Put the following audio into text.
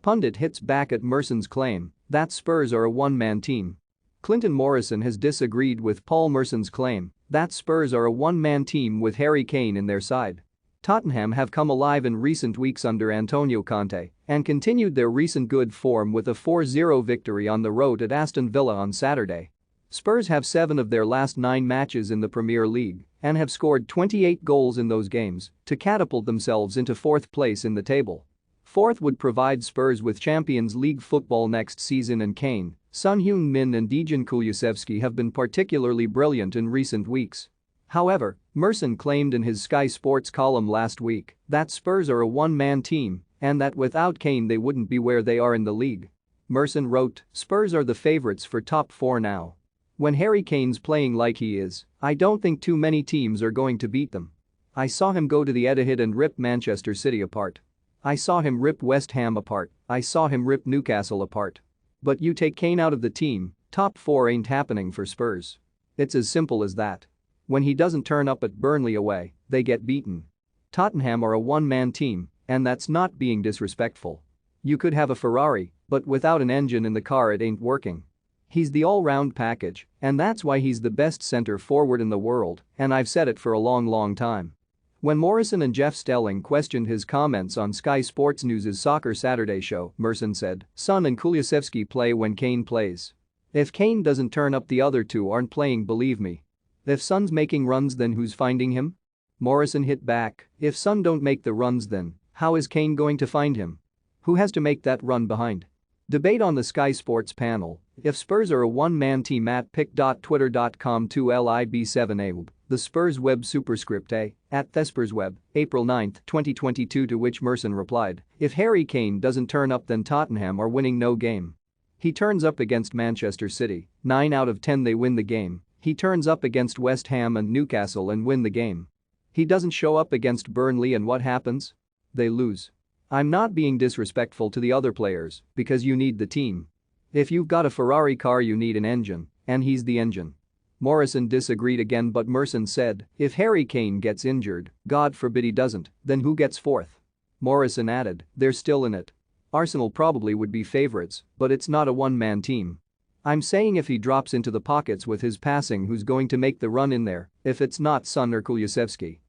Pundit hits back at Merson's claim that Spurs are a one-man team. Clinton Morrison has disagreed with Paul Merson's claim that Spurs are a one-man team with Harry Kane in their side. Tottenham have come alive in recent weeks under Antonio Conte and continued their recent good form with a 4-0 victory on the road at Aston Villa on Saturday. Spurs have 7 of their last 9 matches in the Premier League and have scored 28 goals in those games to catapult themselves into 4th place in the table. 4th would provide Spurs with Champions League football next season, and Kane, Son Heung-min and Dejan Kulusevski have been particularly brilliant in recent weeks. However, Merson claimed in his Sky Sports column last week that Spurs are a one-man team and that without Kane they wouldn't be where they are in the league. Merson wrote, "Spurs are the favourites for top 4 now. When Harry Kane's playing like he is, I don't think too many teams are going to beat them. I saw him go to the Etihad and rip Manchester City apart. I saw him rip West Ham apart, I saw him rip Newcastle apart. But you take Kane out of the team, top 4 ain't happening for Spurs. It's as simple as that. When he doesn't turn up at Burnley away, they get beaten. Tottenham are a one-man team, and that's not being disrespectful. You could have a Ferrari, but without an engine in the car it ain't working. He's the all-round package, and that's why he's the best centre forward in the world, and I've said it for a long time." When Morrison and Jeff Stelling questioned his comments on Sky Sports News' Soccer Saturday show, Merson said, "Son and Kulusevski play when Kane plays. If Kane doesn't turn up, the other two aren't playing, believe me. If Son's making runs, then who's finding him?" Morrison hit back, "If Son don't make the runs, then how is Kane going to find him? Who has to make that run behind?" Debate on the Sky Sports panel: if Spurs are a one-man team at pic.twitter.com/2lib7aub, the Spurs web superscript A, at @thespursweb, April 9, 2022, to which Merson replied, "If Harry Kane doesn't turn up, then Tottenham are winning no game. He turns up against Manchester City, 9 out of 10 they win the game. He turns up against West Ham and Newcastle and win the game. He doesn't show up against Burnley and what happens? They lose. I'm not being disrespectful to the other players because you need the team. If you've got a Ferrari car, you need an engine, and he's the engine." Morrison disagreed again, but Merson said, "If Harry Kane gets injured, God forbid he doesn't, then who gets 4th?" Morrison added, "They're still in it. Arsenal probably would be favourites, but it's not a one-man team. I'm saying if he drops into the pockets with his passing, who's going to make the run in there if it's not Son or Kulusevski?"